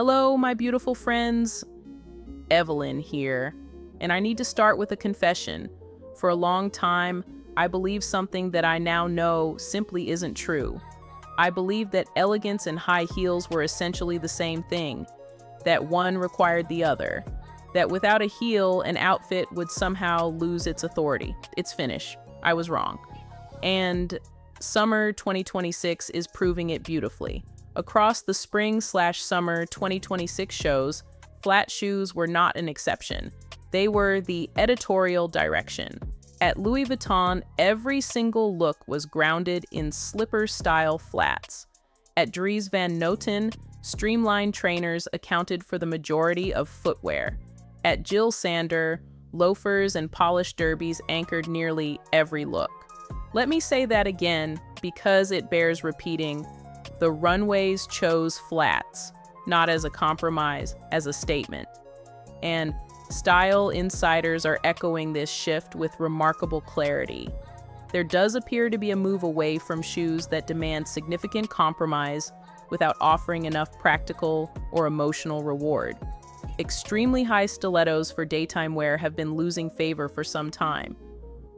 Hello, my beautiful friends. Evelyn here. And I need to start with a confession. For a long time, I believed something that I now know simply isn't true. I believed that elegance and high heels were essentially the same thing, that one required the other, that without a heel, an outfit would somehow lose its authority, its finish. I was wrong. And summer 2026 is proving it beautifully. Across the spring/summer 2026 shows, flat shoes were not an exception. They were the editorial direction. At Louis Vuitton, every single look was grounded in slipper-style flats. At Dries Van Noten, streamlined trainers accounted for the majority of footwear. At Jill Sander, loafers and polished derbies anchored nearly every look. Let me say that again because it bears repeating. The runways chose flats, not as a compromise, as a statement. And style insiders are echoing this shift with remarkable clarity. There does appear to be a move away from shoes that demand significant compromise without offering enough practical or emotional reward. Extremely high stilettos for daytime wear have been losing favor for some time.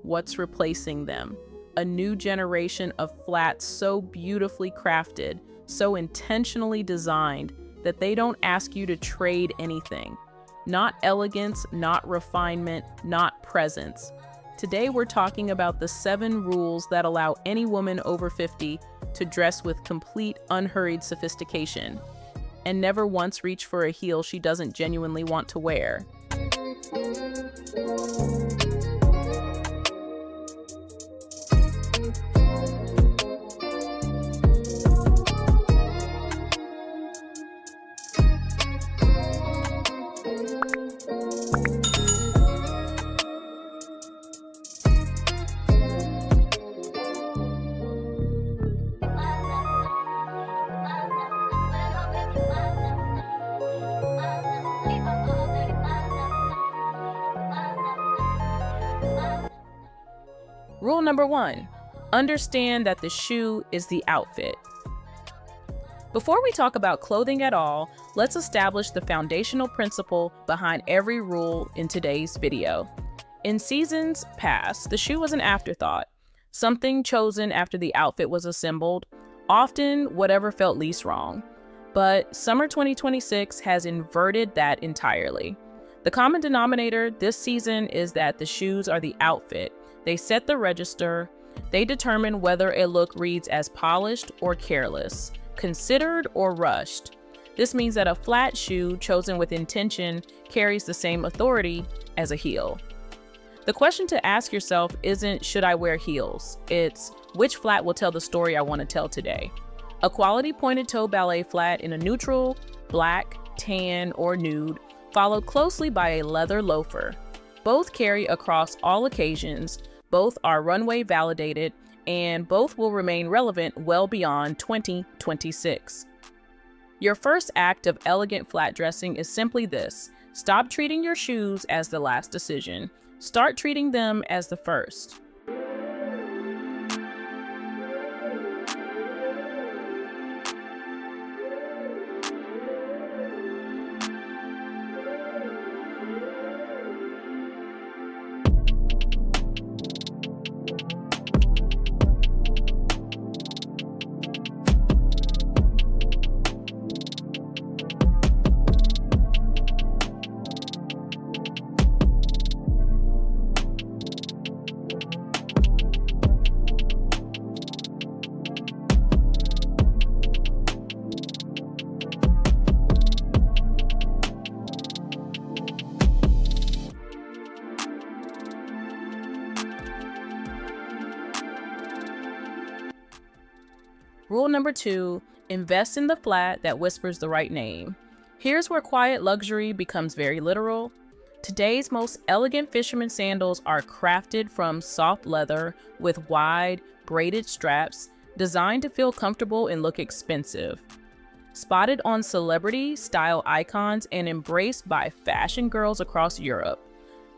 What's replacing them? A new generation of flats so beautifully crafted, so intentionally designed that they don't ask you to trade anything. Not elegance, not refinement, not presence. Today we're talking about the 7 rules that allow any woman over 50 to dress with complete, unhurried sophistication and never once reach for a heel she doesn't genuinely want to wear. Rule number 1, understand that the shoe is the outfit. Before we talk about clothing at all, let's establish the foundational principle behind every rule in today's video. In seasons past, the shoe was an afterthought, something chosen after the outfit was assembled, often whatever felt least wrong. But summer 2026 has inverted that entirely. The common denominator this season is that the shoes are the outfit. They set the register. They determine whether a look reads as polished or careless, considered or rushed. This means that a flat shoe chosen with intention carries the same authority as a heel. The question to ask yourself isn't, should I wear heels? It's, which flat will tell the story I want to tell today? A quality pointed toe ballet flat in a neutral, black, tan, or nude, followed closely by a leather loafer. Both carry across all occasions. Both are runway validated, and both will remain relevant well beyond 2026. Your first act of elegant flat dressing is simply this: stop treating your shoes as the last decision. Start treating them as the first. Rule number 2, invest in the flat that whispers the right name. Here's where quiet luxury becomes very literal. Today's most elegant fisherman sandals are crafted from soft leather with wide, braided straps designed to feel comfortable and look expensive. Spotted on celebrity style icons and embraced by fashion girls across Europe,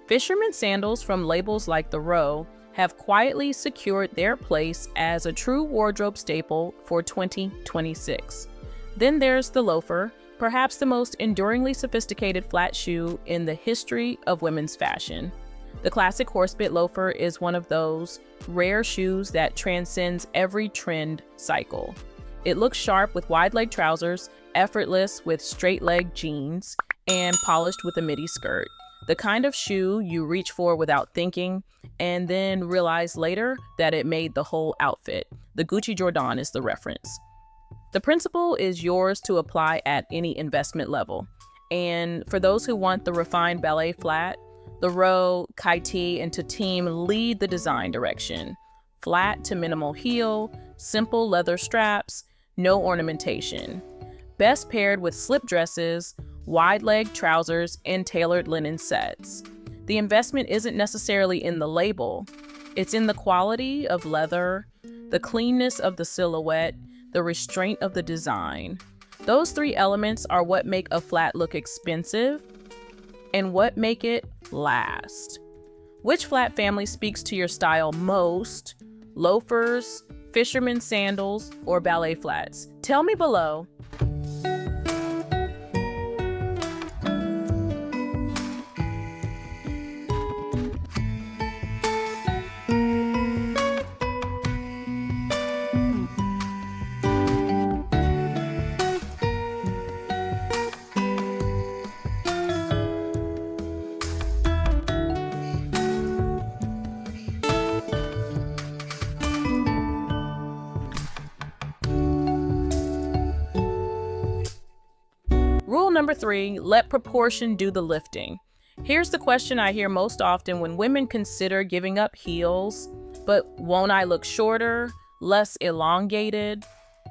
fisherman sandals from labels like The Row have quietly secured their place as a true wardrobe staple for 2026. Then there's the loafer, perhaps the most enduringly sophisticated flat shoe in the history of women's fashion. The classic Horsebit loafer is one of those rare shoes that transcends every trend cycle. It looks sharp with wide leg trousers, effortless with straight leg jeans, and polished with a midi skirt. The kind of shoe you reach for without thinking and then realize later that it made the whole outfit. The Gucci Jordan is the reference. The principle is yours to apply at any investment level. And for those who want the refined ballet flat, the Row, Chic, and Toteme lead the design direction. Flat to minimal heel, simple leather straps, no ornamentation. Best paired with slip dresses, wide leg trousers, and tailored linen sets. The investment isn't necessarily in the label. It's in the quality of leather, the cleanness of the silhouette, the restraint of the design. Those three elements are what make a flat look expensive and what make it last. Which flat family speaks to your style most? Loafers, fisherman sandals, or ballet flats? Tell me below. Rule number 3, let proportion do the lifting. Here's the question I hear most often when women consider giving up heels, but won't I look shorter, less elongated?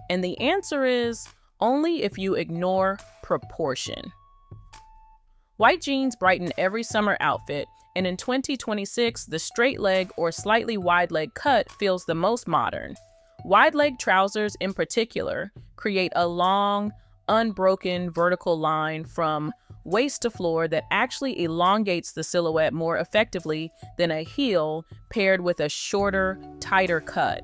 And the answer is only if you ignore proportion. White jeans brighten every summer outfit, and in 2026, the straight leg or slightly wide leg cut feels the most modern. Wide leg trousers in particular create a long, unbroken vertical line from waist to floor that actually elongates the silhouette more effectively than a heel paired with a shorter, tighter cut.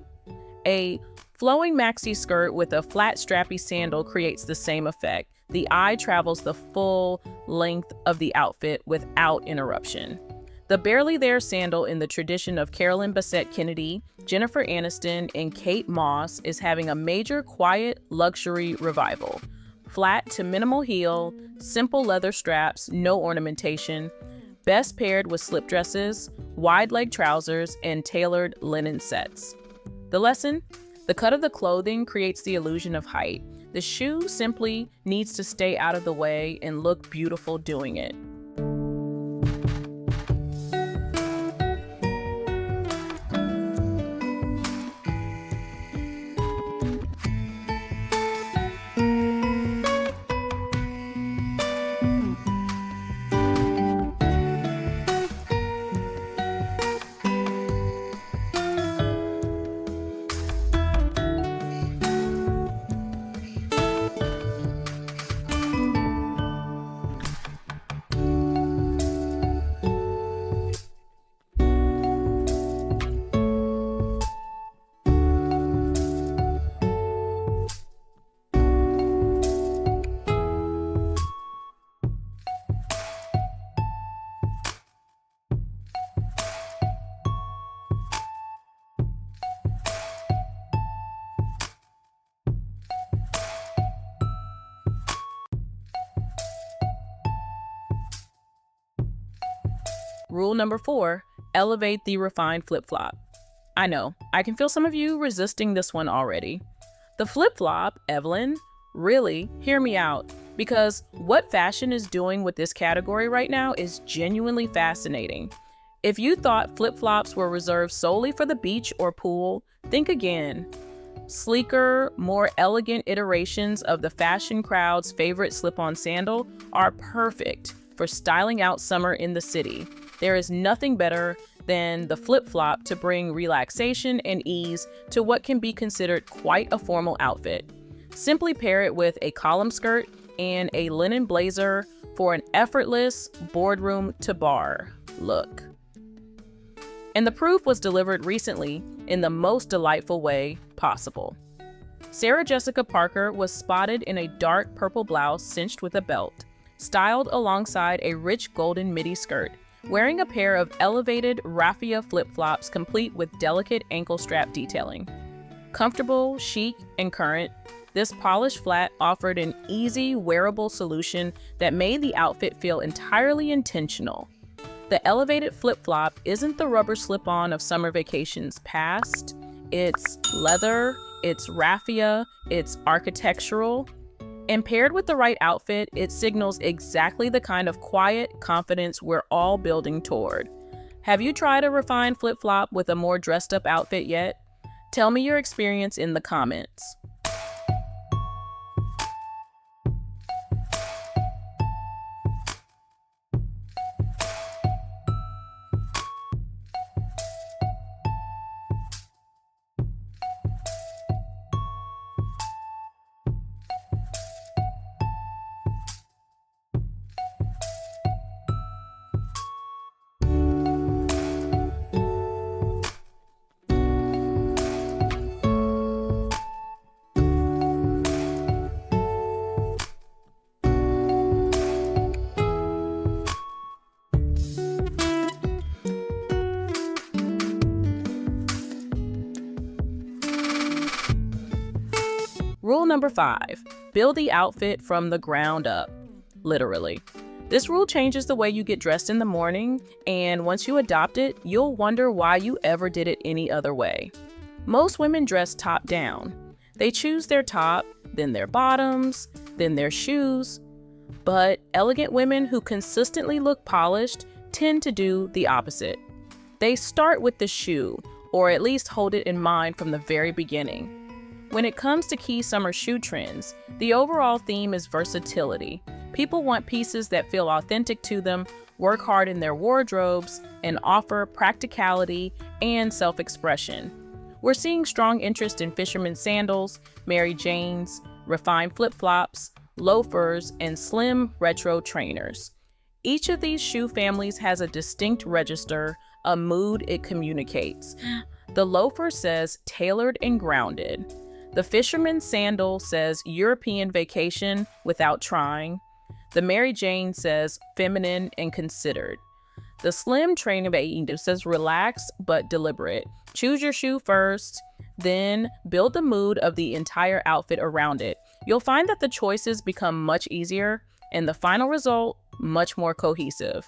A flowing maxi skirt with a flat strappy sandal creates the same effect. The eye travels the full length of the outfit without interruption. The barely there sandal in the tradition of Carolyn Bessette Kennedy, Jennifer Aniston, and Kate Moss is having a major quiet luxury revival. Flat to minimal heel, simple leather straps, no ornamentation, best paired with slip dresses, wide leg trousers, and tailored linen sets. The lesson? The cut of the clothing creates the illusion of height. The shoe simply needs to stay out of the way and look beautiful doing it. Rule number 4, elevate the refined flip-flop. I know, I can feel some of you resisting this one already. The flip-flop, Evelyn, really, hear me out, because what fashion is doing with this category right now is genuinely fascinating. If you thought flip-flops were reserved solely for the beach or pool, think again. Sleeker, more elegant iterations of the fashion crowd's favorite slip-on sandal are perfect for styling out summer in the city. There is nothing better than the flip-flop to bring relaxation and ease to what can be considered quite a formal outfit. Simply pair it with a column skirt and a linen blazer for an effortless boardroom to bar look. And the proof was delivered recently in the most delightful way possible. Sarah Jessica Parker was spotted in a dark purple blouse cinched with a belt, styled alongside a rich golden midi skirt, wearing a pair of elevated raffia flip-flops complete with delicate ankle strap detailing. Comfortable, chic, and current, this polished flat offered an easy, wearable solution that made the outfit feel entirely intentional. The elevated flip-flop isn't the rubber slip-on of summer vacations past. It's leather, it's raffia, it's architectural. And paired with the right outfit, it signals exactly the kind of quiet confidence we're all building toward. Have you tried a refined flip-flop with a more dressed-up outfit yet? Tell me your experience in the comments. Rule number 5, build the outfit from the ground up, literally. This rule changes the way you get dressed in the morning, and once you adopt it, you'll wonder why you ever did it any other way. Most women dress top down. They choose their top, then their bottoms, then their shoes. But elegant women who consistently look polished tend to do the opposite. They start with the shoe, or at least hold it in mind from the very beginning. When it comes to key summer shoe trends, the overall theme is versatility. People want pieces that feel authentic to them, work hard in their wardrobes, and offer practicality and self-expression. We're seeing strong interest in fisherman sandals, Mary Janes, refined flip-flops, loafers, and slim retro trainers. Each of these shoe families has a distinct register, a mood it communicates. The loafer says tailored and grounded. The fisherman sandal says European vacation without trying. The Mary Jane says feminine and considered. The slim trainer says relax but deliberate. Choose your shoe first, then build the mood of the entire outfit around it. You'll find that the choices become much easier and the final result much more cohesive.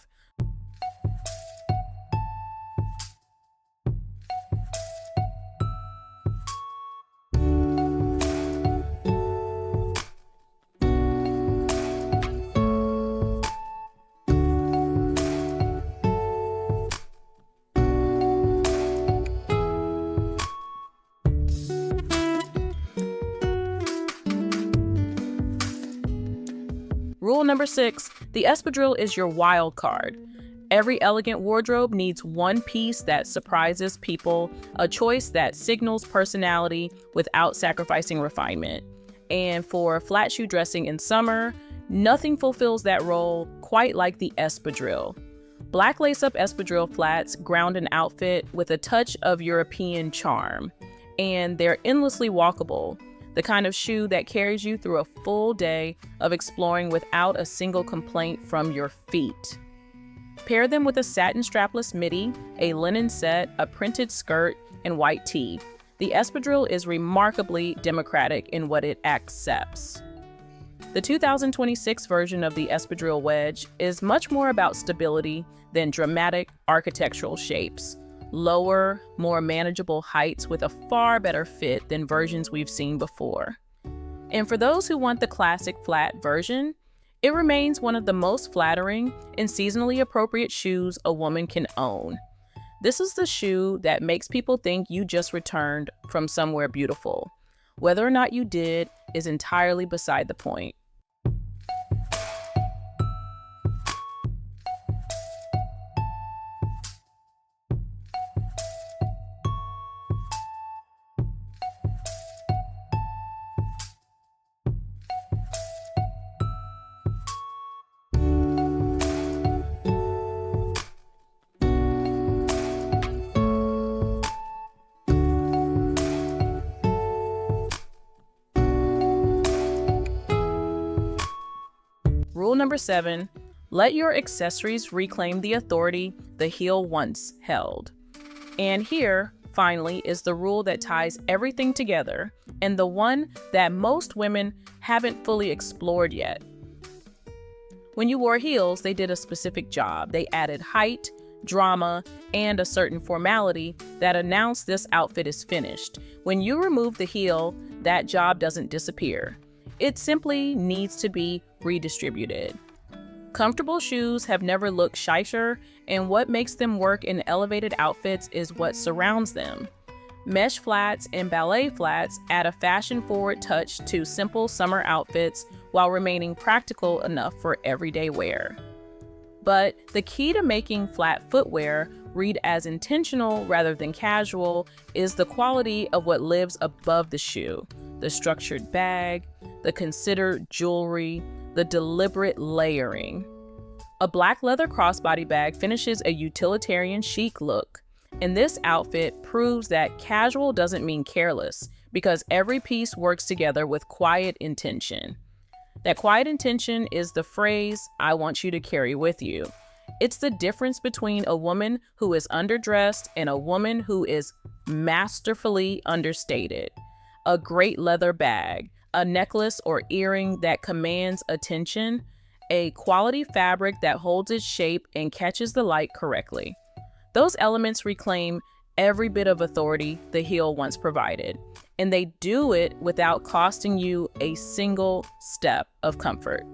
Rule number 6, the espadrille is your wild card. Every elegant wardrobe needs one piece that surprises people, a choice that signals personality without sacrificing refinement. And for flat shoe dressing in summer, nothing fulfills that role quite like the espadrille. Black lace-up espadrille flats ground an outfit with a touch of European charm, and they're endlessly walkable. The kind of shoe that carries you through a full day of exploring without a single complaint from your feet. Pair them with a satin strapless midi, a linen set, a printed skirt, and white tee. The espadrille is remarkably democratic in what it accepts. The 2026 version of the espadrille wedge is much more about stability than dramatic architectural shapes. Lower, more manageable heights with a far better fit than versions we've seen before. And for those who want the classic flat version, it remains one of the most flattering and seasonally appropriate shoes a woman can own. This is the shoe that makes people think you just returned from somewhere beautiful. Whether or not you did is entirely beside the point. Rule number 7, let your accessories reclaim the authority the heel once held. And here, finally, is the rule that ties everything together, and the one that most women haven't fully explored yet. When you wore heels, they did a specific job. They added height, drama, and a certain formality that announced this outfit is finished. When you remove the heel, that job doesn't disappear. It simply needs to be redistributed. Comfortable shoes have never looked chicher, and what makes them work in elevated outfits is what surrounds them. Mesh flats and ballet flats add a fashion-forward touch to simple summer outfits while remaining practical enough for everyday wear. But the key to making flat footwear read as intentional rather than casual is the quality of what lives above the shoe: the structured bag, the considered jewelry, the deliberate layering. A black leather crossbody bag finishes a utilitarian chic look, and this outfit proves that casual doesn't mean careless, because every piece works together with quiet intention. That quiet intention is the phrase I want you to carry with you. It's the difference between a woman who is underdressed and a woman who is masterfully understated. A great leather bag, a necklace or earring that commands attention, a quality fabric that holds its shape and catches the light correctly. Those elements reclaim every bit of authority the heel once provided, and they do it without costing you a single step of comfort.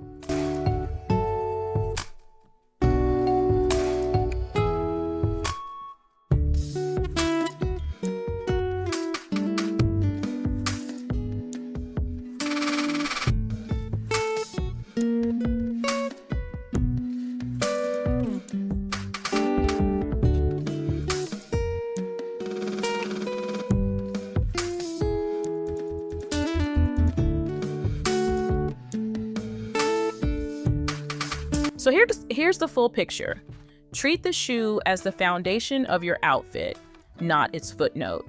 So here's the full picture. Treat the shoe as the foundation of your outfit, not its footnote.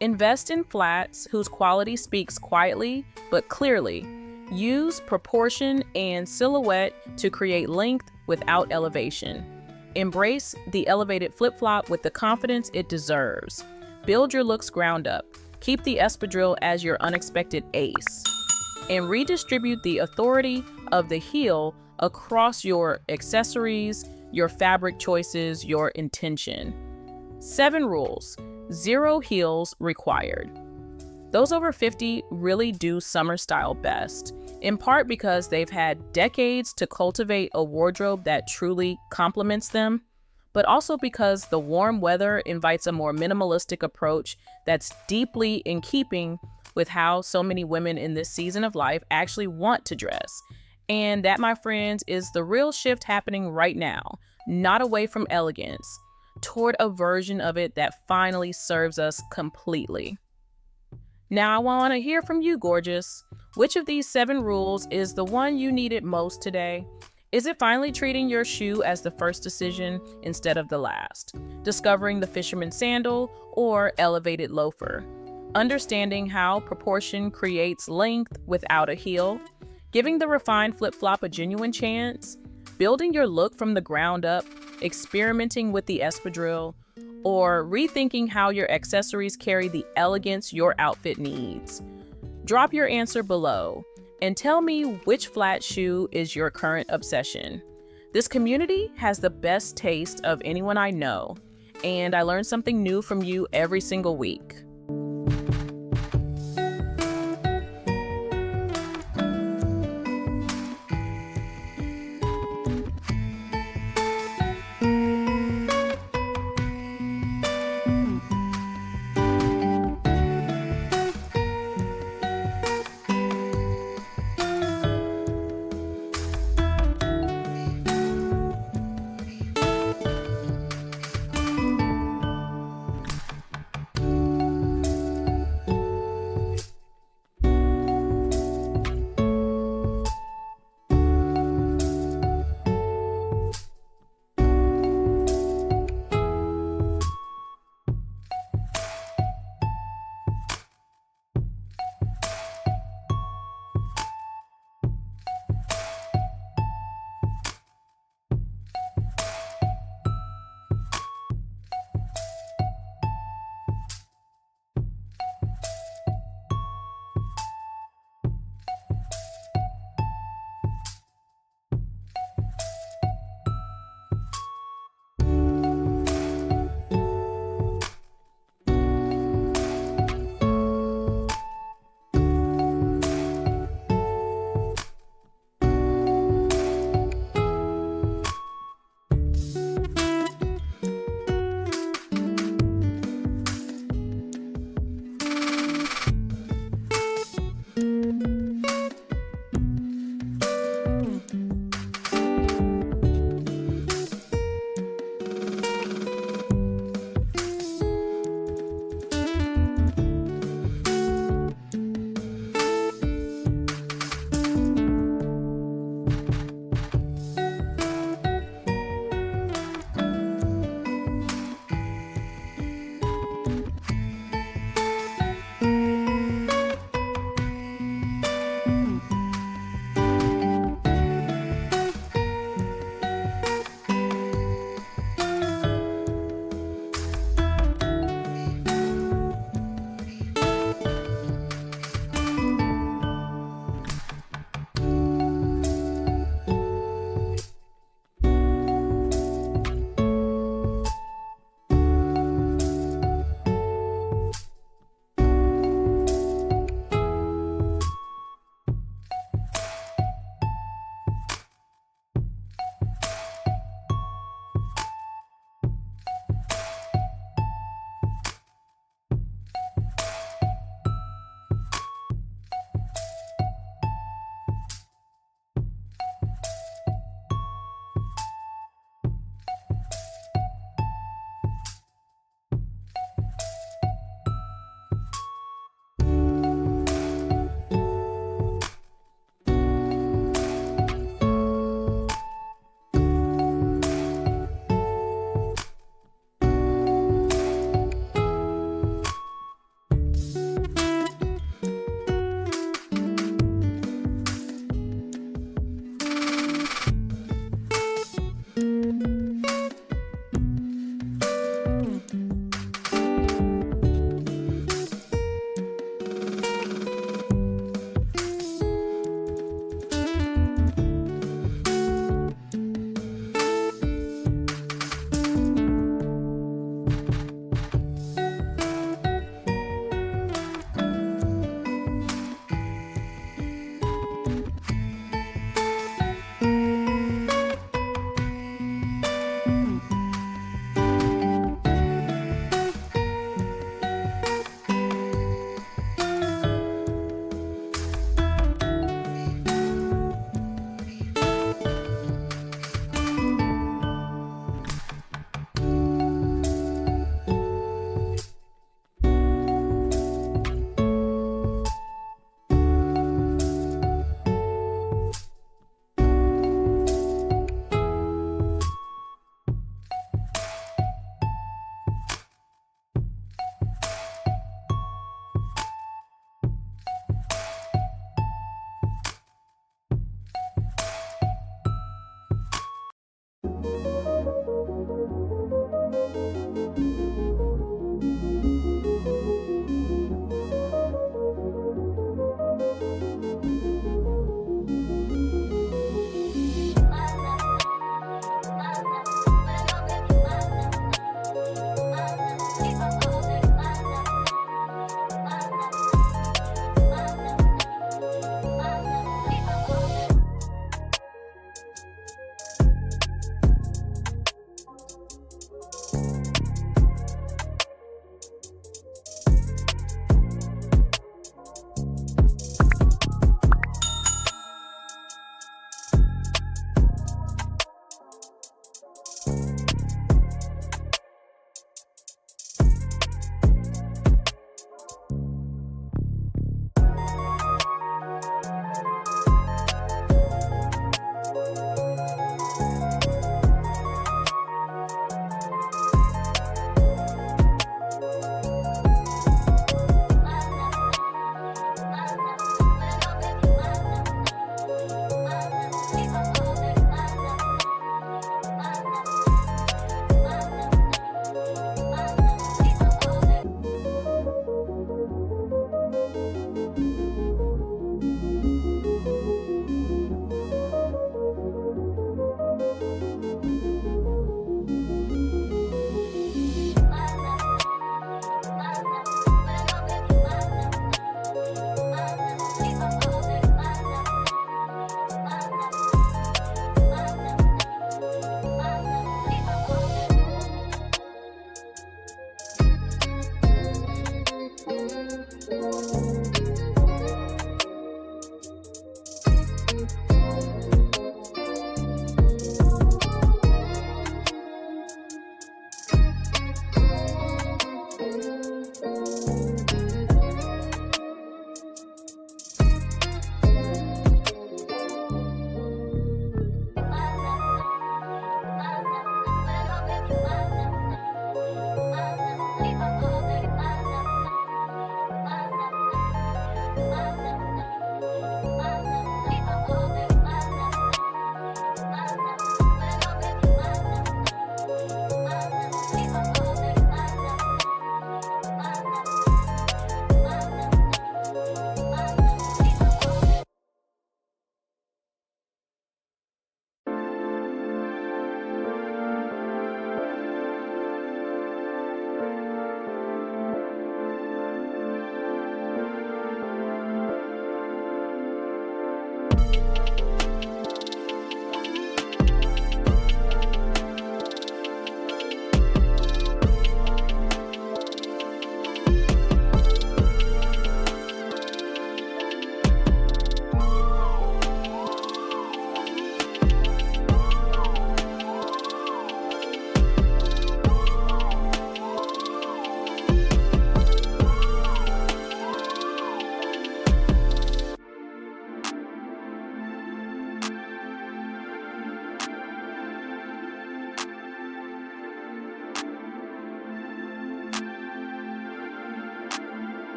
Invest in flats whose quality speaks quietly but clearly. Use proportion and silhouette to create length without elevation. Embrace the elevated flip-flop with the confidence it deserves. Build your looks ground up. Keep the espadrille as your unexpected ace. And redistribute the authority of the heel across your accessories, your fabric choices, your intention. 7 rules. 0 heels required. Those over 50 really do summer style best, in part because they've had decades to cultivate a wardrobe that truly complements them, but also because the warm weather invites a more minimalistic approach that's deeply in keeping with how so many women in this season of life actually want to dress. And that, my friends, is the real shift happening right now, not away from elegance, toward a version of it that finally serves us completely. Now, I want to hear from you, gorgeous. Which of these 7 rules is the one you needed most today? Is it finally treating your shoe as the first decision instead of the last? Discovering the fisherman sandal or elevated loafer? Understanding how proportion creates length without a heel? Giving the refined flip-flop a genuine chance? Building your look from the ground up? Experimenting with the espadrille? Or rethinking how your accessories carry the elegance your outfit needs? Drop your answer below and tell me which flat shoe is your current obsession. This community has the best taste of anyone I know, and I learn something new from you every single week.